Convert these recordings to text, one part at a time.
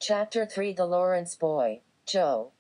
Chapter 3 The Laurence Boy. Jo,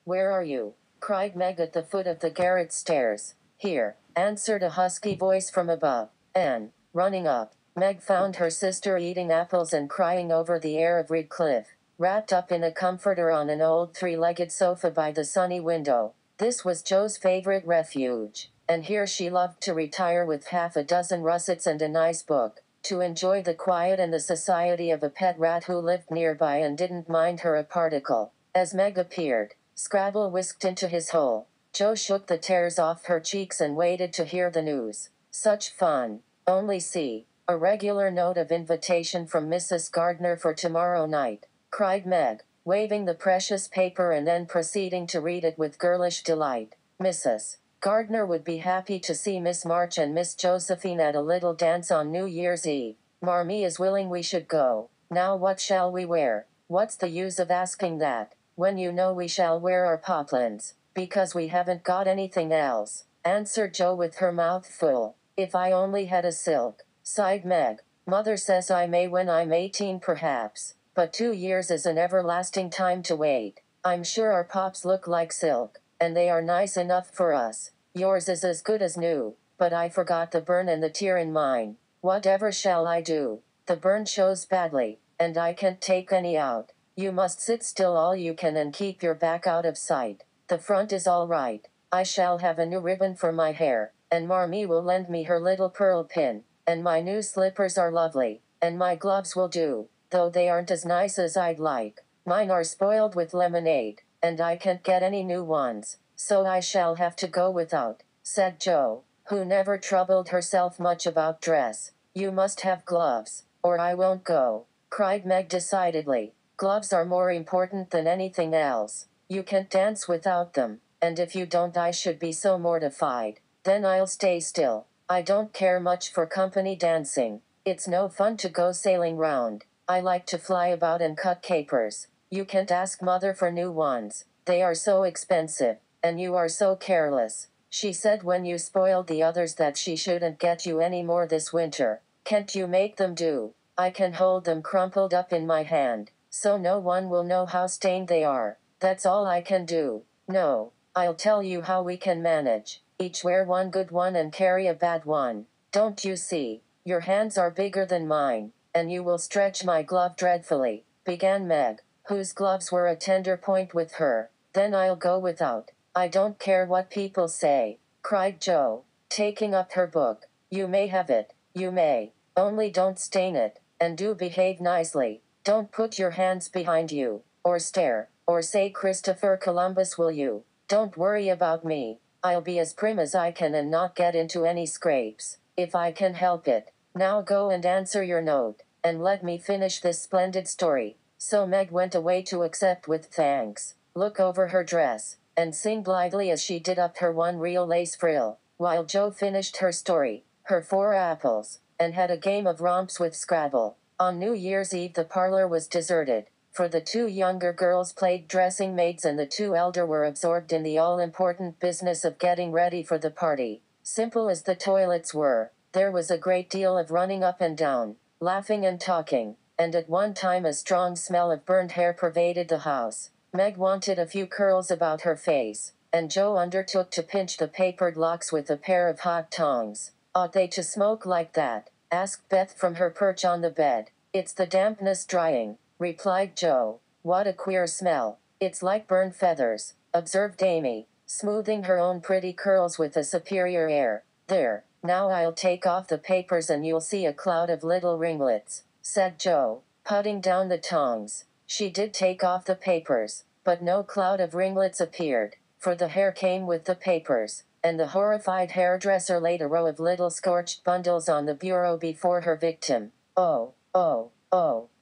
where are you? Cried Meg at the foot of the garret stairs. Here, answered a husky voice from above. Anne, running up. Meg found her sister eating apples and crying over the air of Redcliffe, wrapped up in a comforter on an old three-legged sofa by the sunny window. This was Jo's favorite refuge, and here she loved to retire with half a dozen russets and a nice book, to enjoy the quiet and the society of a pet rat who lived nearby and didn't mind her a particle. As Meg appeared, Scrabble whisked into his hole. Jo shook the tears off her cheeks and waited to hear the news. Such fun. Only see. A regular note of invitation from Mrs. Gardner for tomorrow night, cried Meg, waving the precious paper and then proceeding to read it with girlish delight. Mrs. Gardner would be happy to see Miss March and Miss Josephine at a little dance on New Year's Eve. Marmee is willing we should go. Now what shall we wear? What's the use of asking that, when you know we shall wear our poplins, because we haven't got anything else, answered Jo with her mouth full. If I only had a silk, sighed Meg. Mother says I may when I'm 18 perhaps, but 2 years is an everlasting time to wait. I'm sure our pops look like silk, and they are nice enough for us. Yours is as good as new, but I forgot the burn and the tear in mine. Whatever shall I do? The burn shows badly, and I can't take any out. You must sit still all you can and keep your back out of sight. The front is all right. I shall have a new ribbon for my hair, and Marmee will lend me her little pearl pin, and my new slippers are lovely, and my gloves will do, though they aren't as nice as I'd like. Mine are spoiled with lemonade, and I can't get any new ones, so I shall have to go without, said Jo, who never troubled herself much about dress. You must have gloves, or I won't go, cried Meg decidedly. Gloves are more important than anything else. You can't dance without them, and if you don't I should be so mortified. Then I'll stay still. I don't care much for company dancing. It's no fun to go sailing round. I like to fly about and cut capers. You can't ask Mother for new ones. They are so expensive, and you are so careless. She said when you spoiled the others that she shouldn't get you any more this winter. Can't you make them do? I can hold them crumpled up in my hand, so no one will know how stained they are. That's all I can do. No, I'll tell you how we can manage. Each wear one good one and carry a bad one. Don't you see? Your hands are bigger than mine, and you will stretch my glove dreadfully, began Meg, whose gloves were a tender point with her. Then I'll go without. I don't care what people say, cried Jo, taking up her book. You may have it, you may. Only don't stain it, and do behave nicely. Don't put your hands behind you, or stare, or say Christopher Columbus, will you? Don't worry about me. I'll be as prim as I can and not get into any scrapes, if I can help it. Now go and answer your note, and let me finish this splendid story. So Meg went away to accept with thanks, look over her dress, and sing blithely as she did up her one real lace frill, while Jo finished her story, her 4 apples, and had a game of romps with Scrabble. On New Year's Eve the parlor was deserted, for the 2 younger girls played dressing maids and the 2 elder were absorbed in the all-important business of getting ready for the party. Simple as the toilets were, there was a great deal of running up and down, laughing and talking, and at one time a strong smell of burned hair pervaded the house. Meg wanted a few curls about her face, and Jo undertook to pinch the papered locks with a pair of hot tongs. Ought they to smoke like that? Asked Beth from her perch on the bed. It's the dampness drying, replied Jo. What a queer smell. It's like burned feathers, observed Amy, smoothing her own pretty curls with a superior air. There, now I'll take off the papers and you'll see a cloud of little ringlets, said Jo, putting down the tongs. She did take off the papers, but no cloud of ringlets appeared, for the hair came with the papers, and the horrified hairdresser laid a row of little scorched bundles on the bureau before her victim. Oh,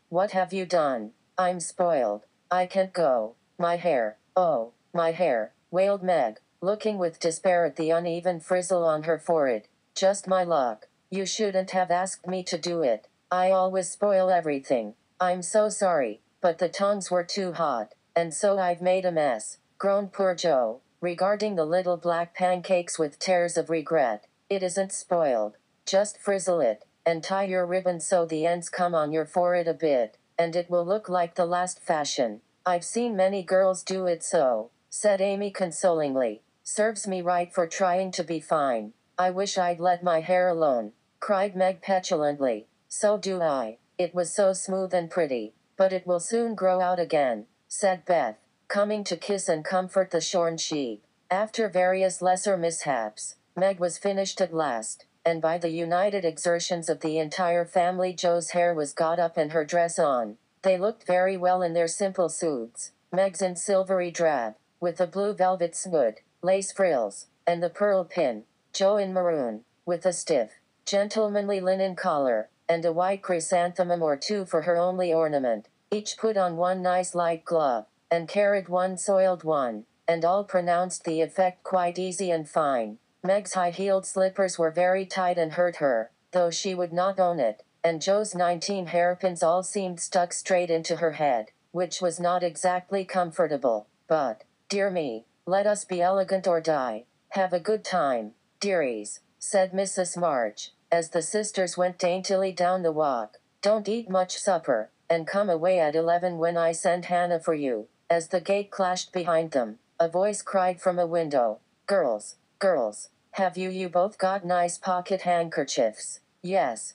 what have you done? I'm spoiled. I can't go. My hair. Oh, my hair, wailed Meg, looking with despair at the uneven frizzle on her forehead. Just my luck. You shouldn't have asked me to do it. I always spoil everything. I'm so sorry, but the tongs were too hot, and so I've made a mess, groaned poor Jo, regarding the little black pancakes with tears of regret. It isn't spoiled. Just frizzle it, and tie your ribbon so the ends come on your forehead a bit, and it will look like the last fashion. I've seen many girls do it so, said Amy consolingly. Serves me right for trying to be fine. I wish I'd let my hair alone, cried Meg petulantly. So do I. It was so smooth and pretty. But it will soon grow out again, said Beth, coming to kiss and comfort the shorn sheep. After various lesser mishaps, Meg was finished at last, and by the united exertions of the entire family Jo's hair was got up and her dress on. They looked very well in their simple suits, Meg's in silvery drab, with the blue velvet snood, lace frills, and the pearl pin, Jo in maroon, with a stiff, gentlemanly linen collar, and a white chrysanthemum or two for her only ornament. Each put on one nice light glove, and carried one soiled one, and all pronounced the effect quite easy and fine. Meg's high-heeled slippers were very tight and hurt her, though she would not own it, and Jo's 19 hairpins all seemed stuck straight into her head, which was not exactly comfortable. But, dear me, let us be elegant or die. Have a good time, dearies, said Mrs. March, as the sisters went daintily down the walk. Don't eat much supper, and come away at 11 when I send Hannah for you. As the gate clashed behind them, a voice cried from a window, Girls, have you both got nice pocket handkerchiefs? Yes,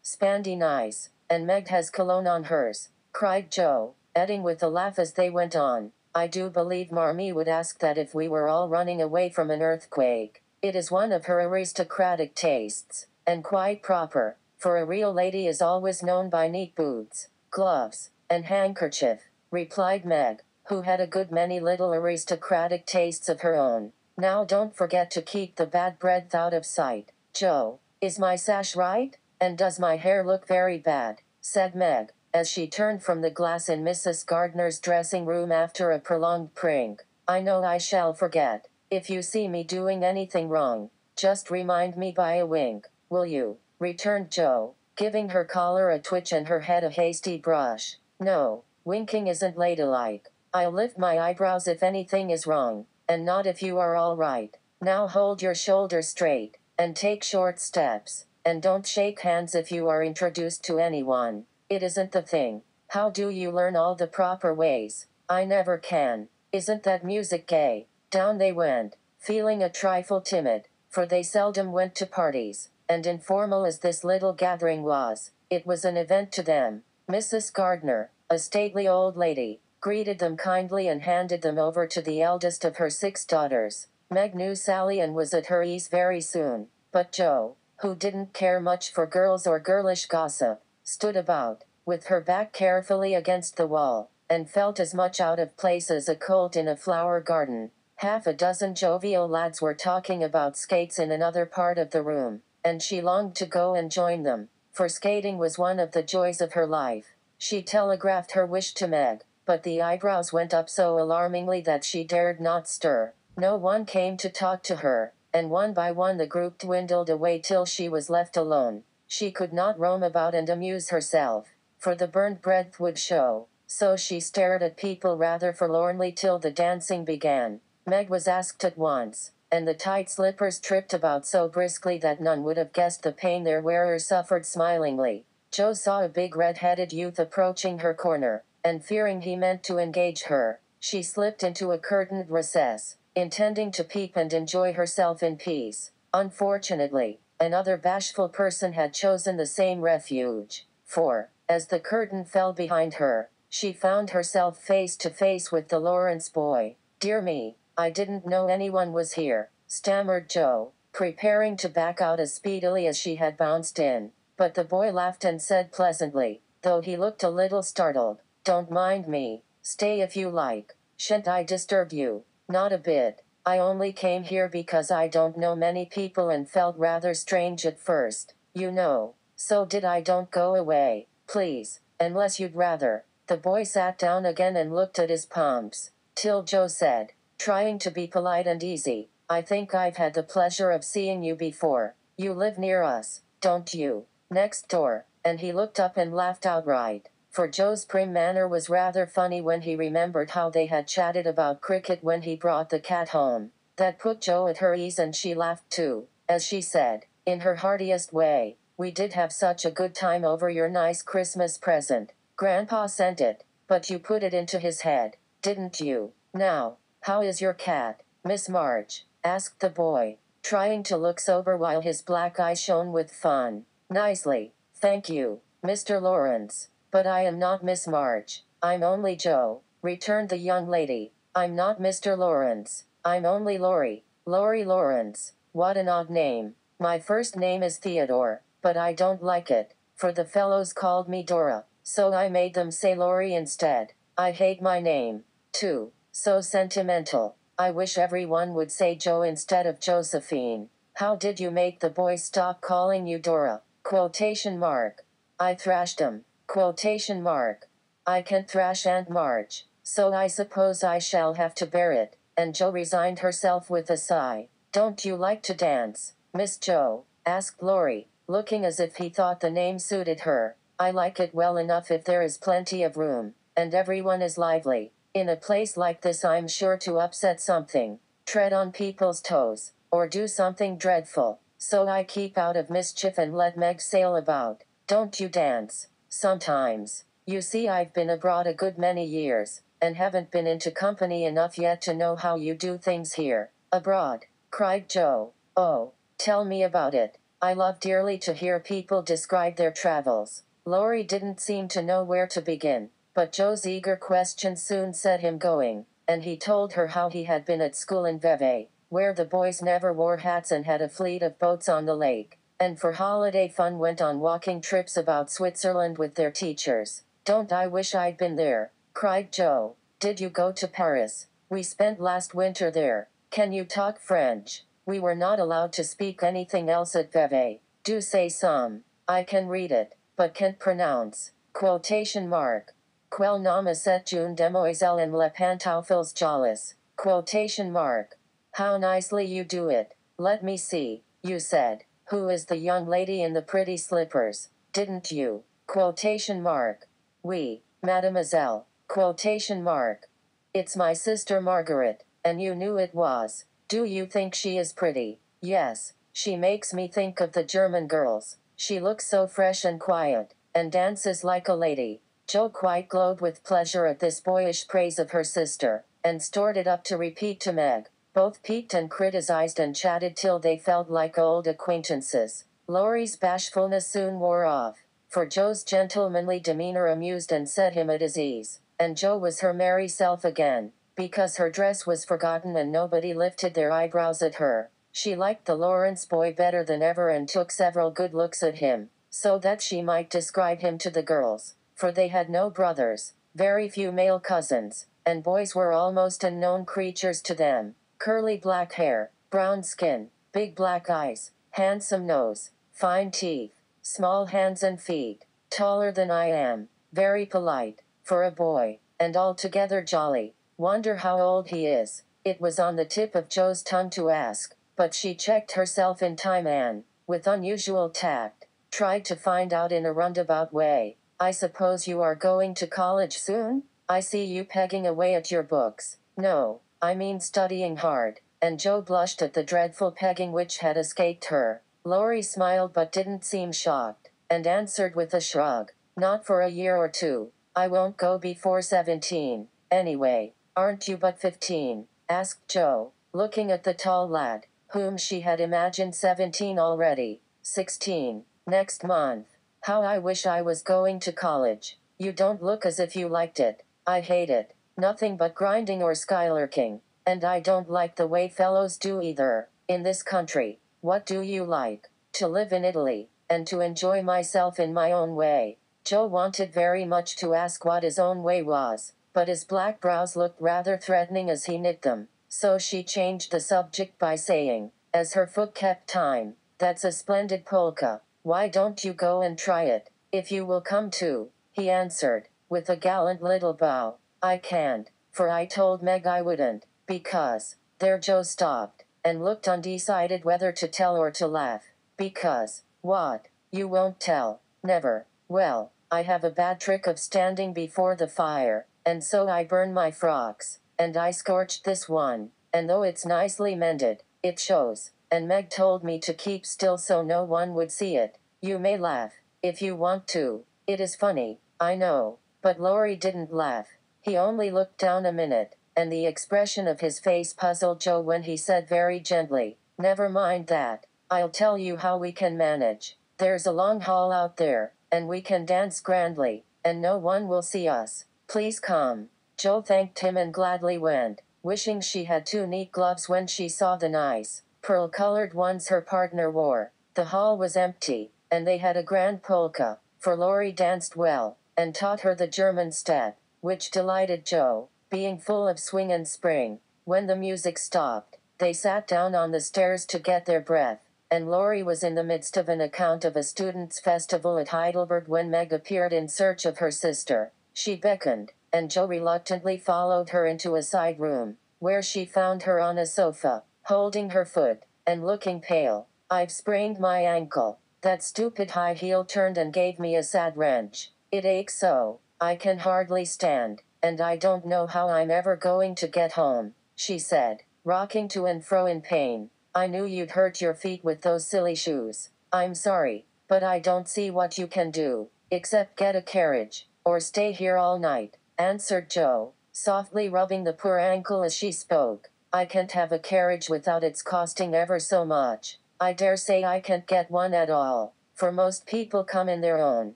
spandy nice, and Meg has cologne on hers, cried Jo, adding with a laugh as they went on, I do believe Marmee would ask that if we were all running away from an earthquake. It is one of her aristocratic tastes, and quite proper, for a real lady is always known by neat boots, gloves, and handkerchief, replied Meg, who had a good many little aristocratic tastes of her own. Now don't forget to keep the bad breath out of sight. Jo, is my sash right? And does my hair look very bad? Said Meg, as she turned from the glass in Mrs. Gardner's dressing room after a prolonged pring. I know I shall forget. If you see me doing anything wrong, just remind me by a wink, will you? Returned Jo, giving her collar a twitch and her head a hasty brush. No, winking isn't ladylike. I'll lift my eyebrows if anything is wrong, and not if you are all right. Now hold your shoulders straight, and take short steps, and don't shake hands if you are introduced to anyone. It isn't the thing. How do you learn all the proper ways? I never can. Isn't that music gay? Down they went, feeling a trifle timid, for they seldom went to parties, and informal as this little gathering was, it was an event to them. Mrs. Gardner, a stately old lady, greeted them kindly and handed them over to the eldest of her 6 daughters. Meg knew Sally and was at her ease very soon, but Jo, who didn't care much for girls or girlish gossip, stood about, with her back carefully against the wall, and felt as much out of place as a colt in a flower garden. Half a dozen jovial lads were talking about skates in another part of the room, and she longed to go and join them, for skating was one of the joys of her life. She telegraphed her wish to Meg, but the eyebrows went up so alarmingly that she dared not stir. No one came to talk to her, and one by one the group dwindled away till she was left alone. She could not roam about and amuse herself, for the burnt breath would show, so she stared at people rather forlornly till the dancing began. Meg was asked at once, and the tight slippers tripped about so briskly that none would have guessed the pain their wearer suffered smilingly. Jo saw a big red-headed youth approaching her corner, and fearing he meant to engage her, she slipped into a curtained recess, intending to peep and enjoy herself in peace. Unfortunately, another bashful person had chosen the same refuge, for, as the curtain fell behind her, she found herself face to face with the Laurence boy. Dear me, I didn't know anyone was here, stammered Jo, preparing to back out as speedily as she had bounced in. But the boy laughed and said pleasantly, though he looked a little startled, Don't mind me, stay if you like. Shan't I disturb you? Not a bit. I only came here because I don't know many people and felt rather strange at first, you know. So did I. Don't go away, please, unless you'd rather. The boy sat down again and looked at his palms, till Jo said, trying to be polite and easy, I think I've had the pleasure of seeing you before. You live near us, don't you? Next door. And he looked up and laughed outright, for Jo's prim manner was rather funny when he remembered how they had chatted about cricket when he brought the cat home. That put Jo at her ease and she laughed too, as she said, in her heartiest way, We did have such a good time over your nice Christmas present. Grandpa sent it, but you put it into his head, didn't you? Now, how is your cat, Miss March? Asked the boy, trying to look sober while his black eyes shone with fun. Nicely, thank you, Mr. Laurence. But I am not Miss March. I'm only Jo, returned the young lady. I'm not Mr. Laurence. I'm only Laurie. Laurie Laurence. What an odd name. My first name is Theodore, but I don't like it, for the fellows called me Dora, so I made them say Laurie instead. I hate my name, too. So sentimental. I wish everyone would say Jo instead of Josephine. How did you make the boys stop calling you Dora? Quotation mark. I thrashed 'em. Quotation mark. I can't thrash Aunt March, so I suppose I shall have to bear it. And Jo resigned herself with a sigh. Don't you like to dance, Miss Jo? Asked Laurie, looking as if he thought the name suited her. I like it well enough if there is plenty of room, and everyone is lively. In a place like this I'm sure to upset something, tread on people's toes, or do something dreadful, so I keep out of mischief and let Meg sail about. Don't you dance? Sometimes. You see, I've been abroad a good many years, and haven't been into company enough yet to know how you do things here. Abroad, cried Jo. Oh, tell me about it. I love dearly to hear people describe their travels. Laurie didn't seem to know where to begin, but Jo's eager questions soon set him going, and he told her how he had been at school in Vevey, where the boys never wore hats and had a fleet of boats on the lake, and for holiday fun went on walking trips about Switzerland with their teachers. Don't I wish I'd been there, cried Jo. Did you go to Paris? We spent last winter there. Can you talk French? We were not allowed to speak anything else at Vevey. Do say some. I can read it, but can't pronounce. Quotation mark. Quel nom est une demoiselle en les pantoufles jolies. Quotation mark. How nicely you do it. Let me see, you said. Who is the young lady in the pretty slippers? Didn't you? Quotation mark. Oui, mademoiselle. Quotation mark. It's my sister Margaret, and you knew it was. Do you think she is pretty? Yes, she makes me think of the German girls. She looks so fresh and quiet, and dances like a lady. Jo quite glowed with pleasure at this boyish praise of her sister, and stored it up to repeat to Meg. Both piqued and criticized and chatted till they felt like old acquaintances. Laurie's bashfulness soon wore off, for Jo's gentlemanly demeanor amused and set him at his ease, and Jo was her merry self again, because her dress was forgotten and nobody lifted their eyebrows at her. She liked the Laurence boy better than ever and took several good looks at him, so that she might describe him to the girls, for they had no brothers, very few male cousins, and boys were almost unknown creatures to them. Curly black hair, brown skin, big black eyes, handsome nose, fine teeth, small hands and feet, taller than I am, very polite, for a boy, and altogether jolly. Wonder how old he is. It was on the tip of Jo's tongue to ask, but she checked herself in time and, with unusual tact, tried to find out in a roundabout way. I suppose you are going to college soon? I see you pegging away at your books. No, I mean studying hard. And Jo blushed at the dreadful pegging which had escaped her. Laurie smiled but didn't seem shocked, and answered with a shrug. Not for a year or two. I won't go before 17. Anyway, aren't you but 15? Asked Jo, looking at the tall lad, whom she had imagined 17 already. 16. Next month. How I wish I was going to college. You don't look as if you liked it. I hate it. Nothing but grinding or skylarking. And I don't like the way fellows do either. In this country. What do you like? To live in Italy, and to enjoy myself in my own way. Jo wanted very much to ask what his own way was, but his black brows looked rather threatening as he knit them, so she changed the subject by saying, as her foot kept time, "That's a splendid polka. Why don't you go and try it? If you will come too," he answered, with a gallant little bow. "I can't, for I told Meg I wouldn't, because..." There Jo stopped, and looked undecided whether to tell or to laugh. "Because, what? You won't tell? Never. Well, I have a bad trick of standing before the fire, and so I burn my frocks, and I scorched this one, and though it's nicely mended, it shows, and Meg told me to keep still so no one would see it. You may laugh, if you want to. It is funny, I know, But Laurie didn't laugh. He only looked down a minute, and the expression of his face puzzled Jo when he said very gently, "Never mind that. I'll tell you how we can manage. There's a long hall out there, and we can dance grandly, and no one will see us. Please come." Jo thanked him and gladly went, wishing she had two neat gloves when she saw the nice, pearl-colored ones her partner wore. The hall was empty, and they had a grand polka, for Laurie danced well, and taught her the German step, which delighted Jo, being full of swing and spring. When the music stopped, they sat down on the stairs to get their breath, and Laurie was in the midst of an account of a students' festival at Heidelberg when Meg appeared in search of her sister. She beckoned, and Jo reluctantly followed her into a side room, where she found her on a sofa, holding her foot, and looking pale. "I've sprained my ankle. That stupid high heel turned and gave me a sad wrench. It aches so, I can hardly stand, and I don't know how I'm ever going to get home," she said, rocking to and fro in pain. "I knew you'd hurt your feet with those silly shoes. I'm sorry, but I don't see what you can do, except get a carriage, or stay here all night," answered Jo, softly rubbing the poor ankle as she spoke. "I can't have a carriage without its costing ever so much. I dare say I can't get one at all, for most people come in their own,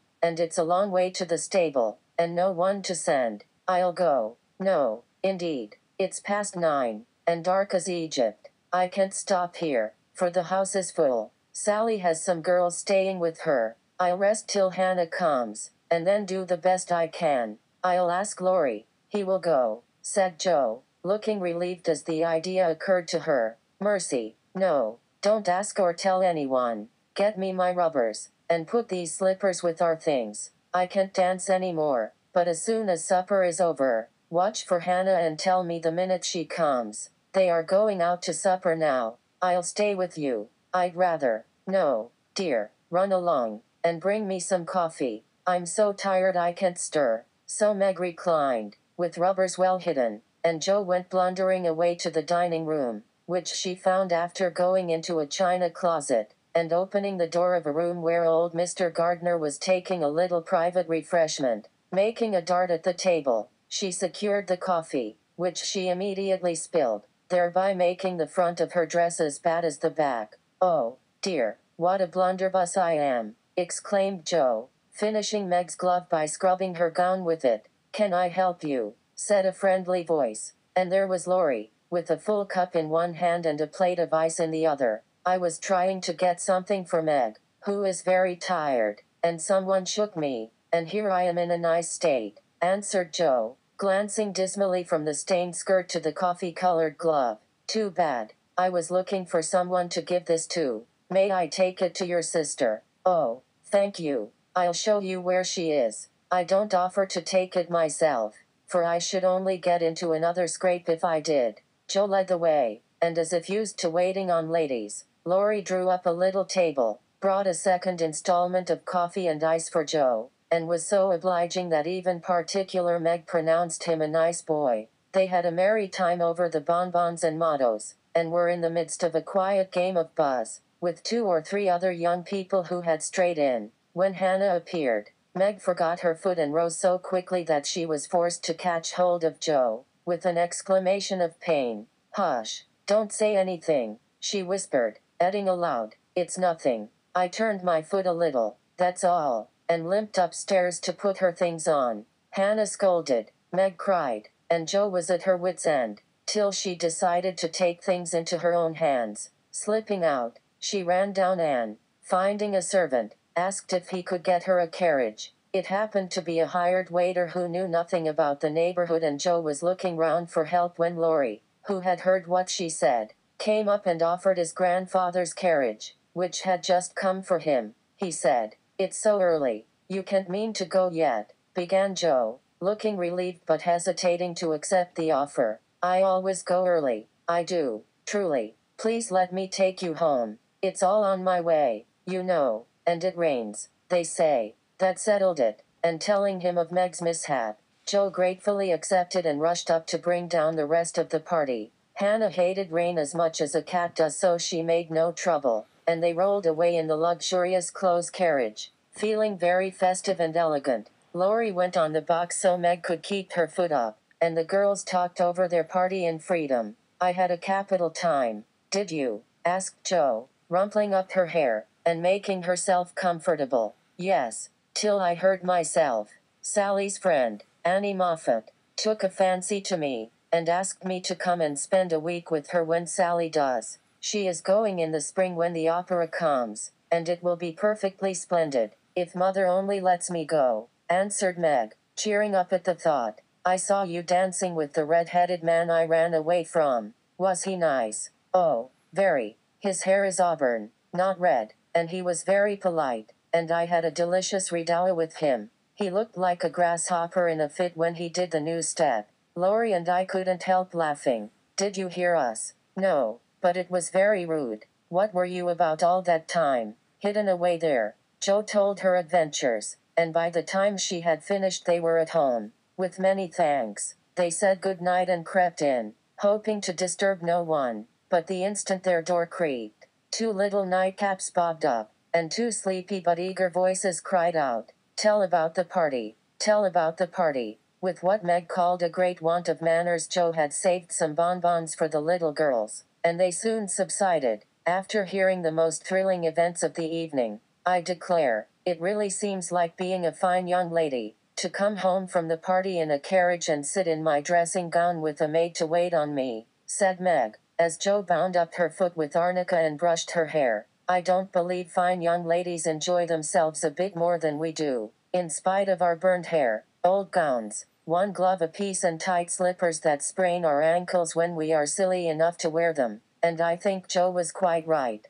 and it's a long way to the stable, and no one to send. I'll go." "No, indeed. It's past 9, and dark as Egypt. I can't stop here, for the house is full. Sally has some girls staying with her. I'll rest till Hannah comes, and then do the best I can. I'll ask Laurie. He will go," said Jo, looking relieved as the idea occurred to her. "Mercy, no. Don't ask or tell anyone. Get me my rubbers, and put these slippers with our things. I can't dance any more, but as soon as supper is over, watch for Hannah and tell me the minute she comes. They are going out to supper now. I'll stay with you." "I'd rather." "No, dear, run along, and bring me some coffee. I'm so tired I can't stir." So Meg reclined, with rubbers well hidden, and Jo went blundering away to the dining room, which she found after going into a china closet, and opening the door of a room where old Mr. Gardner was taking a little private refreshment. Making a dart at the table, she secured the coffee, which she immediately spilled, thereby making the front of her dress as bad as the back. "Oh, dear, what a blunderbuss I am," exclaimed Jo, finishing Meg's glove by scrubbing her gown with it. "Can I help you?" said a friendly voice, and there was Laurie, with a full cup in one hand and a plate of ice in the other. "I was trying to get something for Meg, who is very tired, and someone shook me, and here I am in a nice state," answered Jo, glancing dismally from the stained skirt to the coffee-colored glove. "Too bad. I was looking for someone to give this to. May I take it to your sister?" "Oh, thank you. I'll show you where she is. I don't offer to take it myself, for I should only get into another scrape if I did." Jo led the way, and as if used to waiting on ladies, Laurie drew up a little table, brought a second installment of coffee and ice for Jo, and was so obliging that even particular Meg pronounced him a nice boy. They had a merry time over the bonbons and mottos, and were in the midst of a quiet game of buzz, with 2 or 3 other young people who had strayed in, when Hannah appeared. Meg forgot her foot and rose so quickly that she was forced to catch hold of Jo, with an exclamation of pain. "Hush, don't say anything," she whispered, adding aloud, "It's nothing. I turned my foot a little, that's all," and limped upstairs to put her things on. Hannah scolded, Meg cried, and Jo was at her wits' end, till she decided to take things into her own hands. Slipping out, she ran down and, finding a servant, asked if he could get her a carriage. It happened to be a hired waiter who knew nothing about the neighborhood, and Jo was looking round for help when Laurie, who had heard what she said, came up and offered his grandfather's carriage, which had just come for him. He said, "It's so early, you can't mean to go yet," began Jo, looking relieved but hesitating to accept the offer. "I always go early, I do, truly. Please let me take you home. It's all on my way, you know, and it rains, they say." That settled it, and telling him of Meg's mishap, Jo gratefully accepted and rushed up to bring down the rest of the party. Hannah hated rain as much as a cat does, so she made no trouble, and they rolled away in the luxurious close carriage, feeling very festive and elegant. Laurie went on the box so Meg could keep her foot up, and the girls talked over their party in freedom. I had a capital time. Did you? Asked Jo, rumpling up her hair, and making herself comfortable. Yes, till I hurt myself. Sally's friend, Annie Moffat, took a fancy to me, and asked me to come and spend a week with her when Sally does. She is going in the spring when the opera comes, and it will be perfectly splendid, if Mother only lets me go, answered Meg, cheering up at the thought. I saw you dancing with the red-headed man I ran away from. Was he nice? Oh, very. His hair is auburn, not red, and he was very polite, and I had a delicious redowa with him. He looked like a grasshopper in a fit when he did the new step. Laurie and I couldn't help laughing. Did you hear us? No, but it was very rude. What were you about all that time? Hidden away there. Jo told her adventures, and by the time she had finished they were at home. With many thanks, they said good night and crept in, hoping to disturb no one, but the instant their door creaked, 2 little nightcaps bobbed up, and 2 sleepy but eager voices cried out, "Tell about the party, tell about the party." With what Meg called a great want of manners, Jo had saved some bonbons for the little girls, and they soon subsided, after hearing the most thrilling events of the evening. I declare, it really seems like being a fine young lady, to come home from the party in a carriage and sit in my dressing gown with a maid to wait on me, said Meg, as Jo bound up her foot with arnica and brushed her hair. I don't believe fine young ladies enjoy themselves a bit more than we do, in spite of our burned hair, old gowns, 1 glove apiece and tight slippers that sprain our ankles when we are silly enough to wear them, and I think Jo was quite right.